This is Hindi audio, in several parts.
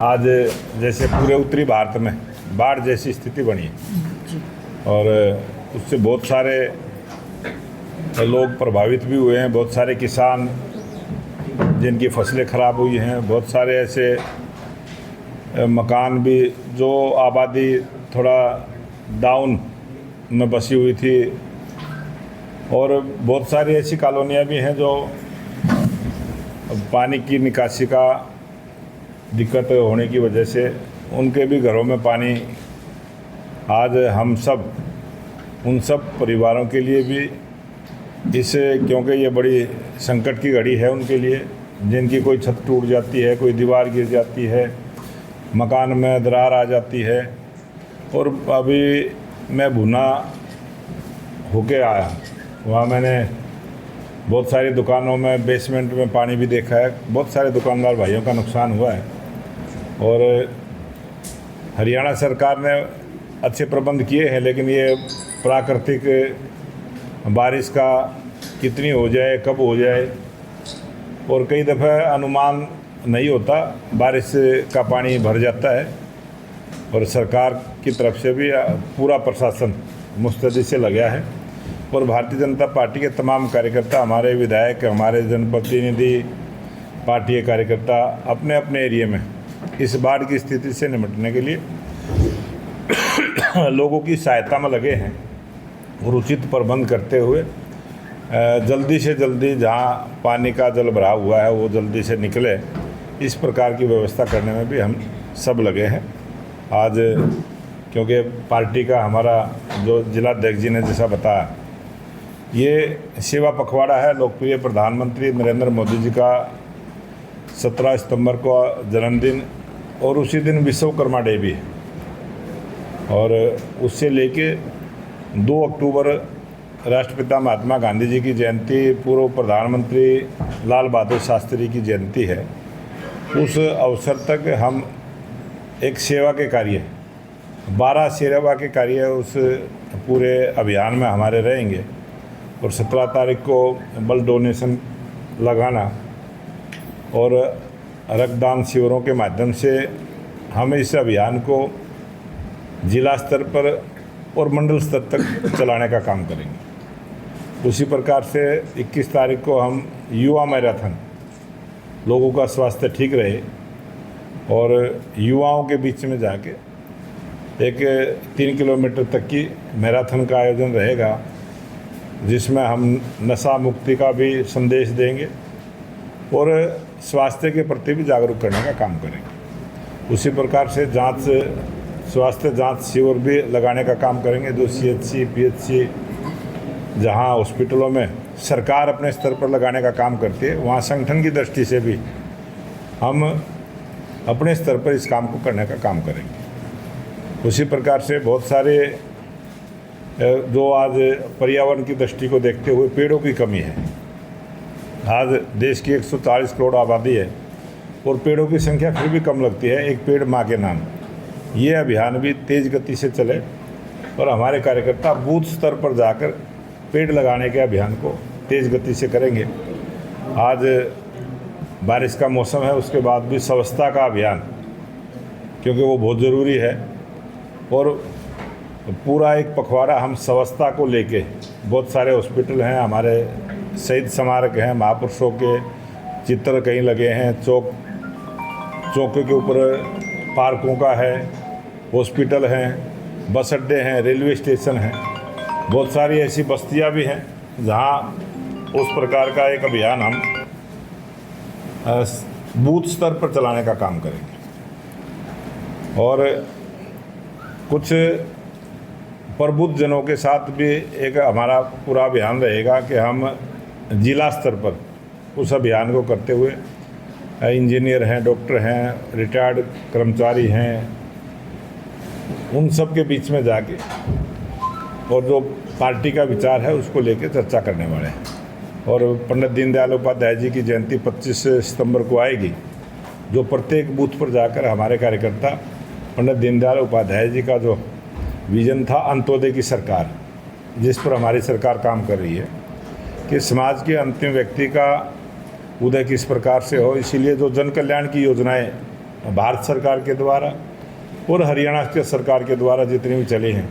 आज जैसे पूरे उत्तरी भारत में बाढ़ जैसी स्थिति बनी है और उससे बहुत सारे लोग प्रभावित भी हुए हैं। बहुत सारे किसान जिनकी फसलें ख़राब हुई हैं, बहुत सारे ऐसे मकान भी जो आबादी थोड़ा डाउन में बसी हुई थी और बहुत सारी ऐसी कॉलोनियाँ भी हैं जो पानी की निकासी का दिक्कत होने की वजह से उनके भी घरों में पानी। आज हम सब उन सब परिवारों के लिए भी इस क्योंकि ये बड़ी संकट की घड़ी है उनके लिए, जिनकी कोई छत टूट जाती है, कोई दीवार गिर जाती है, मकान में दरार आ जाती है। और अभी मैं भुना होके आया, वहाँ मैंने बहुत सारी दुकानों में बेसमेंट में पानी भी देखा है। बहुत सारे दुकानदार भाइयों का नुकसान हुआ है और हरियाणा सरकार ने अच्छे प्रबंध किए हैं, लेकिन ये प्राकृतिक बारिश का कितनी हो जाए, कब हो जाए, और कई दफ़े अनुमान नहीं होता, बारिश का पानी भर जाता है। और सरकार की तरफ से भी पूरा प्रशासन मुस्तैदी से लगा है और भारतीय जनता पार्टी के तमाम कार्यकर्ता, हमारे विधायक, हमारे जनप्रतिनिधि, पार्टी के कार्यकर्ता अपने अपने एरिया में इस बाढ़ की स्थिति से निपटने के लिए लोगों की सहायता में लगे हैं और उचित प्रबंध करते हुए जल्दी से जल्दी जहां पानी का जल भरा हुआ है वो जल्दी से निकले, इस प्रकार की व्यवस्था करने में भी हम सब लगे हैं। आज क्योंकि पार्टी का हमारा जो जिलाध्यक्ष जी ने जैसा बताया, ये सेवा पखवाड़ा है। लोकप्रिय प्रधानमंत्री नरेंद्र मोदी जी का 17 सितंबर को जन्मदिन और उसी दिन विश्वकर्मा डे भी है और उससे लेके 2 अक्टूबर राष्ट्रपिता महात्मा गांधी जी की जयंती, पूर्व प्रधानमंत्री लाल बहादुर शास्त्री की जयंती है। उस अवसर तक हम एक सेवा के कार्य 12 सेवा के कार्य उस पूरे अभियान में हमारे रहेंगे और 17 तारीख को ब्लड डोनेशन लगाना और रक्तदान शिविरों के माध्यम से हम इस अभियान को जिला स्तर पर और मंडल स्तर तक चलाने का काम करेंगे। उसी प्रकार से 21 तारीख को हम युवा मैराथन, लोगों का स्वास्थ्य ठीक रहे और युवाओं के बीच में जाके एक 3 किलोमीटर तक की मैराथन का आयोजन रहेगा, जिसमें हम नशा मुक्ति का भी संदेश देंगे और स्वास्थ्य के प्रति भी जागरूक करने का काम करेंगे। उसी प्रकार से स्वास्थ्य जांच शिविर भी लगाने का काम करेंगे। जो CHC, PHC, जहां हॉस्पिटलों में सरकार अपने स्तर पर लगाने का काम करती है, वहां संगठन की दृष्टि से भी हम अपने स्तर पर इस काम को करने का काम करेंगे। उसी प्रकार से बहुत सारे जो आज पर्यावरण की दृष्टि को देखते हुए पेड़ों की कमी है। आज देश की 140 करोड़ आबादी है और पेड़ों की संख्या फिर भी कम लगती है। एक पेड़ माँ के नाम, ये अभियान भी तेज़ गति से चले और हमारे कार्यकर्ता बूथ स्तर पर जाकर पेड़ लगाने के अभियान को तेज़ गति से करेंगे। आज बारिश का मौसम है, उसके बाद भी स्वच्छता का अभियान, क्योंकि वो बहुत ज़रूरी है और पूरा एक पखवाड़ा हम स्वच्छता को लेके, बहुत सारे हॉस्पिटल हैं, हमारे शहीद स्मारक हैं, महापुरुषों के चित्र कहीं लगे हैं, चौकों के ऊपर पार्कों का है, हॉस्पिटल हैं, बस अड्डे हैं, रेलवे स्टेशन हैं। बहुत सारी ऐसी बस्तियां भी हैं जहां उस प्रकार का एक अभियान हम बूथ स्तर पर चलाने का काम करेंगे और कुछ प्रबुद्ध जनों के साथ भी एक हमारा पूरा अभियान रहेगा कि हम जिला स्तर पर उस अभियान को करते हुए इंजीनियर हैं, डॉक्टर हैं, रिटायर्ड कर्मचारी हैं, उन सब के बीच में जाके और जो पार्टी का विचार है उसको लेके चर्चा करने वाले हैं। और पंडित दीनदयाल उपाध्याय जी की जयंती 25 सितंबर को आएगी, जो प्रत्येक बूथ पर जाकर हमारे कार्यकर्ता पंडित दीनदयाल उपाध्याय जी का जो विजन था अंत्योदय की सरकार, जिस पर हमारी सरकार काम कर रही है कि समाज के अंतिम व्यक्ति का उदय किस प्रकार से हो, इसीलिए जो जन कल्याण की योजनाएं भारत सरकार के द्वारा और हरियाणा के सरकार के द्वारा जितनी भी चली हैं,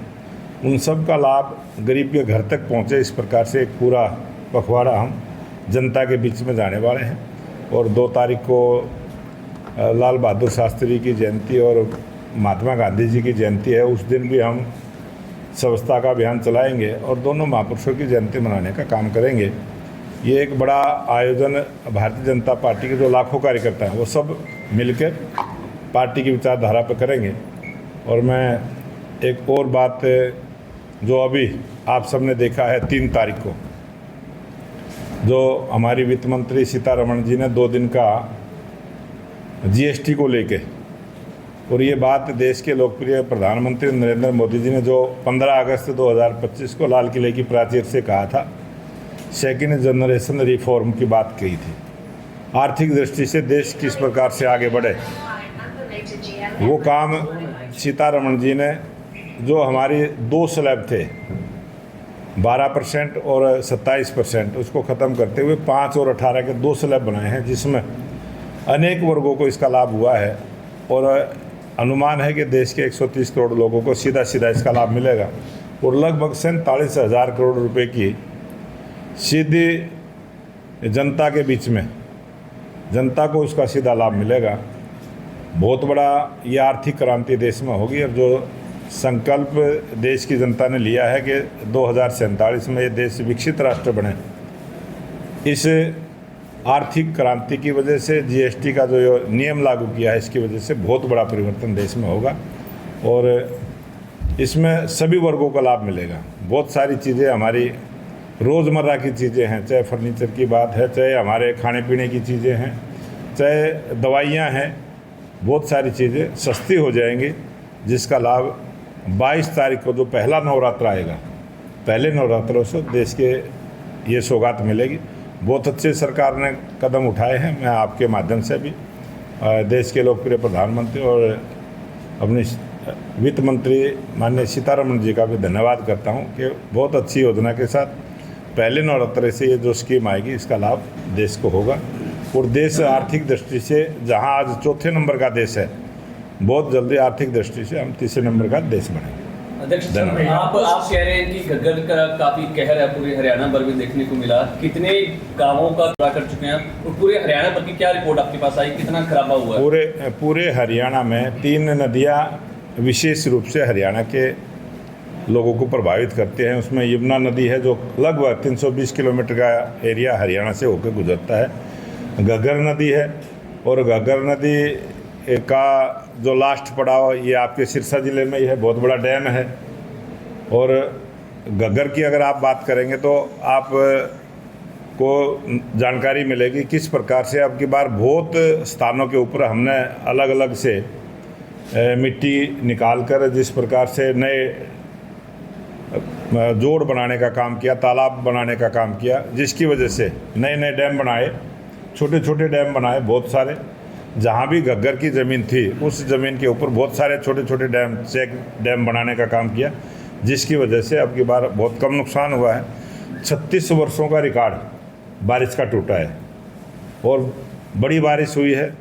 उन सब का लाभ गरीब के घर तक पहुँचे, इस प्रकार से एक पूरा पखवाड़ा हम जनता के बीच में जाने वाले हैं। और 2 तारीख को लाल बहादुर शास्त्री की जयंती और महात्मा गांधी जी की जयंती है, उस दिन भी हम स्वच्छता का अभियान चलाएंगे और दोनों महापुरुषों की जयंती मनाने का काम करेंगे। ये एक बड़ा आयोजन भारतीय जनता पार्टी के जो लाखों कार्यकर्ता हैं वो सब मिलकर पार्टी की विचारधारा पर करेंगे। और मैं एक और बात जो अभी आप सबने देखा है 3 तारीख को जो हमारी वित्त मंत्री सीतारमण जी ने 2 दिन का जीएसटी को लेके, और ये बात देश के लोकप्रिय प्रधानमंत्री नरेंद्र मोदी जी ने जो 15 अगस्त 2025 को लाल किले की प्राचीर से कहा था, सेकेंड जनरेशन रिफॉर्म की बात कही थी। आर्थिक दृष्टि से देश किस प्रकार से आगे बढ़े, वो काम सीतारमण जी ने जो हमारी 2 स्लैब थे 12% और 27%, उसको ख़त्म करते हुए 5 और 18 के 2 स्लैब बनाए हैं, जिसमें अनेक वर्गों को इसका लाभ हुआ है। और अनुमान है कि देश के 130 करोड़ लोगों को सीधा सीधा इसका लाभ मिलेगा और लगभग 47,000 करोड़ रुपए की सीधी जनता के बीच में जनता को इसका सीधा लाभ मिलेगा। बहुत बड़ा ये आर्थिक क्रांति देश में होगी। और जो संकल्प देश की जनता ने लिया है कि 2047 में ये देश विकसित राष्ट्र बने, इस आर्थिक क्रांति की वजह से जीएसटी का जो नियम लागू किया है, इसकी वजह से बहुत बड़ा परिवर्तन देश में होगा और इसमें सभी वर्गों का लाभ मिलेगा। बहुत सारी चीज़ें हमारी रोज़मर्रा की चीज़ें हैं, चाहे फर्नीचर की बात है, चाहे हमारे खाने पीने की चीज़ें हैं, चाहे दवाइयाँ हैं, बहुत सारी चीज़ें सस्ती हो जाएंगी, जिसका लाभ 22 तारीख को जो पहला नवरात्र आएगा, पहले नवरात्रों से देश के ये सौगात मिलेगी। बहुत अच्छे सरकार ने कदम उठाए हैं। मैं आपके माध्यम से भी देश के लोकप्रिय प्रधानमंत्री और अपनी वित्त मंत्री माननीय सीतारमण जी का भी धन्यवाद करता हूं कि बहुत अच्छी योजना के साथ पहले नवरात्र से ये जो स्कीम आएगी, इसका लाभ देश को होगा। और देश आर्थिक दृष्टि से जहां आज 4थे नंबर का देश है, बहुत जल्दी आर्थिक दृष्टि से हम 3रे नंबर का देश बनेंगे। अध्यक्ष, आप कह रहे हैं कि घग्गर का काफी कहर है, पूरे हरियाणा भर में देखने को मिला। कितने गांवों का दौरा कर चुके हैं और पूरे हरियाणा भर की क्या रिपोर्ट आपके पास आई, कितना खराबा हुआ है? पूरे हरियाणा में 3 नदियां विशेष रूप से हरियाणा के लोगों को प्रभावित करते हैं। उसमें यमुना नदी है जो लगभग 320 किलोमीटर का एरिया हरियाणा से होकर गुजरता है। घग्गर नदी है और घग्गर नदी का जो लास्ट पड़ाव ये आपके सिरसा ज़िले में ही है, बहुत बड़ा डैम है। और घग्गर की अगर आप बात करेंगे तो आप को जानकारी मिलेगी किस प्रकार से अब की बार बहुत स्थानों के ऊपर हमने अलग अलग से मिट्टी निकाल कर जिस प्रकार से नए जोड़ बनाने का काम किया, तालाब बनाने का काम किया, जिसकी वजह से नए नए डैम बनाए, छोटे छोटे डैम बनाए बहुत सारे। जहाँ भी घग्गर की ज़मीन थी उस ज़मीन के ऊपर बहुत सारे छोटे छोटे डैम, चेक डैम बनाने का काम किया, जिसकी वजह से अब की बार बहुत कम नुकसान हुआ है। 36 वर्षों का रिकॉर्ड बारिश का टूटा है और बड़ी बारिश हुई है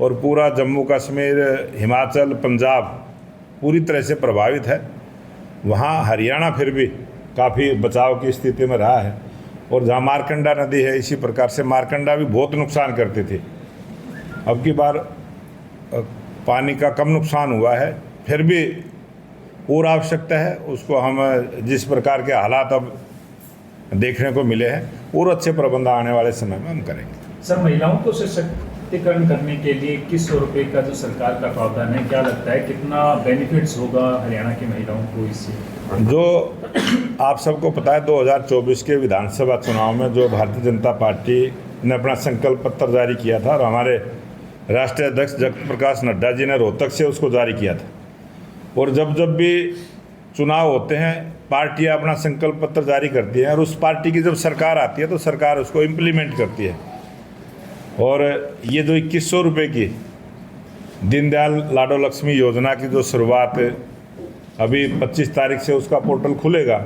और पूरा जम्मू कश्मीर, हिमाचल, पंजाब पूरी तरह से प्रभावित है। वहाँ हरियाणा फिर भी काफ़ी बचाव की स्थिति में रहा है। और जहाँ मारकंडा नदी है, इसी प्रकार से मारकंडा भी बहुत नुकसान करती थी। अब की बार पानी का कम नुकसान हुआ है, फिर भी और आवश्यकता है उसको हम जिस प्रकार के हालात अब देखने को मिले हैं और अच्छे प्रबंध आने वाले समय में हम करेंगे। सर, महिलाओं को सशक्तिकरण करने के 2100 रुपये का जो सरकार का प्रावधान है, क्या लगता है कितना बेनिफिट्स होगा हरियाणा की महिलाओं को इससे? जो आप सबको पता है 2024 के विधानसभा चुनाव में जो भारतीय जनता पार्टी ने अपना संकल्प पत्र जारी किया था और हमारे राष्ट्रीय अध्यक्ष जगत प्रकाश नड्डा जी ने रोहतक से उसको जारी किया था। और जब जब भी चुनाव होते हैं पार्टियां अपना संकल्प पत्र जारी करती हैं और उस पार्टी की जब सरकार आती है तो सरकार उसको इम्प्लीमेंट करती है। और ये जो 2100 रुपये की दीनदयाल लाडो लक्ष्मी योजना की जो शुरुआत अभी 25 तारीख से उसका पोर्टल खुलेगा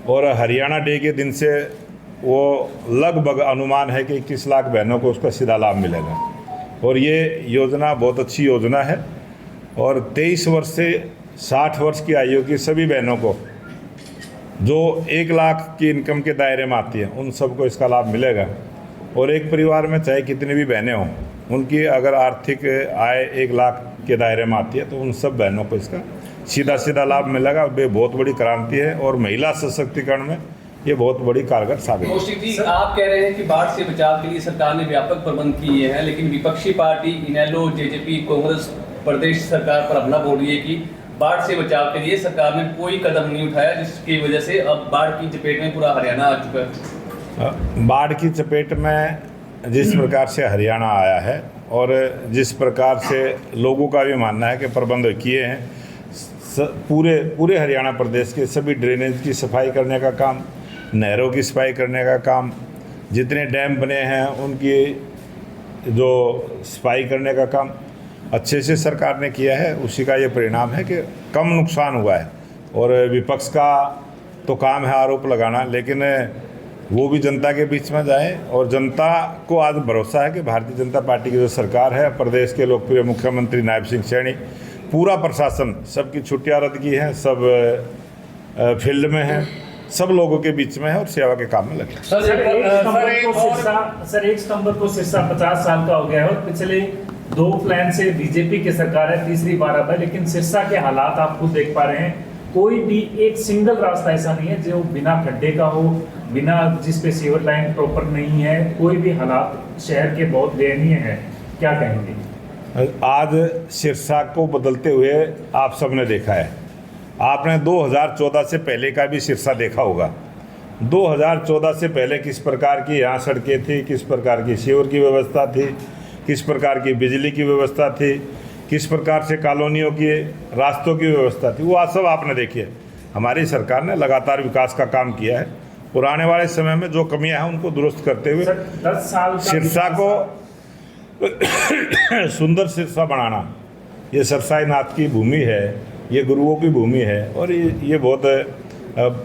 और हरियाणा डे के दिन से वो लगभग अनुमान है कि 21 लाख बहनों को उसका सीधा लाभ मिलेगा। और ये योजना बहुत अच्छी योजना है और 23 वर्ष से 60 वर्ष की आयु की सभी बहनों को जो 1 लाख की इनकम के दायरे में आती हैं उन सबको इसका लाभ मिलेगा। और एक परिवार में चाहे कितनी भी बहनें हों, उनकी अगर आर्थिक आय 1 लाख के दायरे में आती है तो उन सब बहनों को इसका सीधा लाभ मिलेगा। ये बहुत बड़ी क्रांति है और महिला सशक्तिकरण में ये बहुत बड़ी कारगर साबित है। कौशिक जी, आप कह रहे हैं कि बाढ़ से बचाव के लिए सरकार ने व्यापक प्रबंध किए हैं, लेकिन विपक्षी पार्टी इनेलो, जेजेपी, कांग्रेस प्रदेश सरकार पर हमला बोल रही है कि बाढ़ से बचाव के लिए सरकार ने कोई कदम नहीं उठाया, जिसकी वजह से अब बाढ़ की चपेट में पूरा हरियाणा आ चुका है। बाढ़ की चपेट में जिस प्रकार से हरियाणा आया है और जिस प्रकार से लोगों का भी मानना है कि प्रबंध किए हैं, पूरे हरियाणा प्रदेश के सभी ड्रेनेज की सफाई करने का काम, नहरों की सफाई करने का काम, जितने डैम बने हैं उनकी जो सफाई करने का काम अच्छे से सरकार ने किया है। उसी का ये परिणाम है कि कम नुकसान हुआ है। और विपक्ष का तो काम है आरोप लगाना, लेकिन वो भी जनता के बीच में जाए और जनता को आज भरोसा है कि भारतीय जनता पार्टी की जो सरकार है, प्रदेश के लोकप्रिय मुख्यमंत्री नायब सिंह सैनी, पूरा प्रशासन, सबकी छुट्टियां रद्द की हैं, सब फील्ड में हैं, सब लोगों के बीच में है और सेवा के काम में लगे। सर 1 सितंबर को सिरसा 50 साल का हो गया है और पिछले 2 प्लान से बीजेपी की सरकार है, तीसरी बार अब है, लेकिन सिरसा के हालात आप खुद देख पा रहे हैं। कोई भी एक सिंगल रास्ता ऐसा नहीं है जो बिना खड्डे का हो, बिना जिस पे सीवर लाइन प्रॉपर नहीं है। कोई भी हालात शहर के बहुत दयनीय है, क्या कहेंगे? आज सिरसा को बदलते हुए आप सबने देखा है। आपने 2014 से पहले का भी सिरसा देखा होगा। 2014 से पहले किस प्रकार की यहाँ सड़कें थी, किस प्रकार की सीवर की व्यवस्था थी, किस प्रकार की बिजली की व्यवस्था थी, किस प्रकार से कॉलोनियों की रास्तों की व्यवस्था थी, वो आज सब आपने देखी है। हमारी सरकार ने लगातार विकास का काम किया है। पुराने वाले समय में जो कमियां हैं उनको दुरुस्त करते हुए 10 साल सिरसा को सुंदर सिरसा बनाना, ये सरसाई नाथ की भूमि है, ये गुरुओं की भूमि है और ये बहुत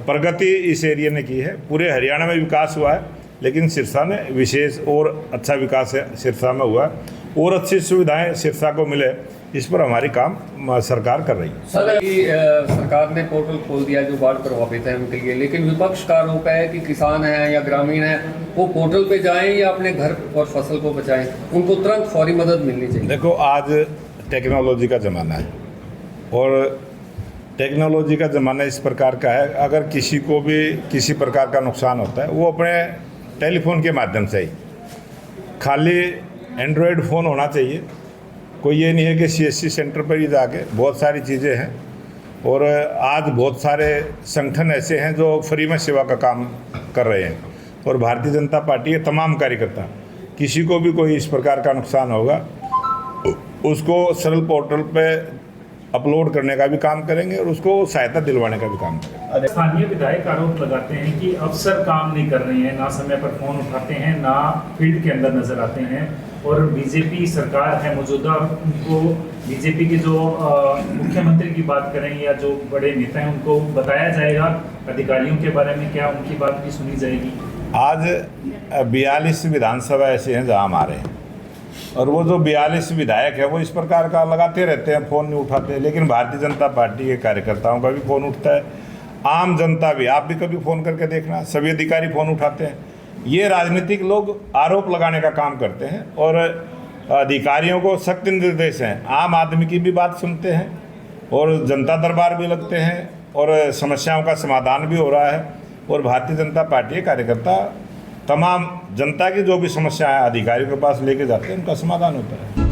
प्रगति इस एरिया ने की है। पूरे हरियाणा में विकास हुआ है, लेकिन सिरसा ने विशेष और अच्छा विकास है सिरसा में हुआ और अच्छी सुविधाएं सिरसा को मिले, इस पर हमारी काम सरकार कर रही है। सर की सरकार ने पोर्टल खोल दिया जो बाढ़ प्रभावित है उनके लिए, लेकिन विपक्ष का आरोप है कि किसान हैं या ग्रामीण हैं वो पोर्टल पे जाएं या अपने घर और फसल को बचाएं, उनको तुरंत फौरी मदद मिलनी चाहिए। देखो, आज टेक्नोलॉजी का ज़माना है और टेक्नोलॉजी का ज़माना इस प्रकार का है, अगर किसी को भी किसी प्रकार का नुकसान होता है वो अपने टेलीफोन के माध्यम से ही, खाली एंड्रॉयड फ़ोन होना चाहिए। कोई ये नहीं है कि CSC सेंटर पर ही जाके, बहुत सारी चीज़ें हैं और आज बहुत सारे संगठन ऐसे हैं जो फ्री में सेवा का काम कर रहे हैं। और भारतीय जनता पार्टी के तमाम कार्यकर्ता, किसी को भी कोई इस प्रकार का नुकसान होगा उसको सरल पोर्टल पे अपलोड करने का भी काम करेंगे और उसको सहायता दिलवाने का भी काम करेंगे। स्थानीय विधायक आरोप लगाते हैं कि अफसर काम नहीं कर रहे हैं, ना समय पर फोन उठाते हैं, ना फील्ड के अंदर नजर आते हैं और बीजेपी सरकार है मौजूदा, उनको बीजेपी के जो मुख्यमंत्री की बात करें या जो बड़े नेता हैं उनको बताया जाएगा अधिकारियों के बारे में, क्या उनकी बात भी सुनी जाएगी? आज 42 विधानसभा ऐसे हैं जहाँ हमारे हैं और वो जो 42 विधायक है वो इस प्रकार का लगाते रहते हैं, फ़ोन नहीं उठाते। लेकिन भारतीय जनता पार्टी के कार्यकर्ताओं का भी फ़ोन उठता है, आम जनता भी, आप भी कभी फ़ोन करके देखना, सभी अधिकारी फ़ोन उठाते हैं। ये राजनीतिक लोग आरोप लगाने का काम करते हैं और अधिकारियों को सख्त निर्देश हैं। आम आदमी की भी बात सुनते हैं और जनता दरबार भी लगते हैं और समस्याओं का समाधान भी हो रहा है। और भारतीय जनता पार्टी के कार्यकर्ता तमाम जनता की जो भी समस्या है अधिकारियों के पास लेके जाते हैं, उनका समाधान होता है।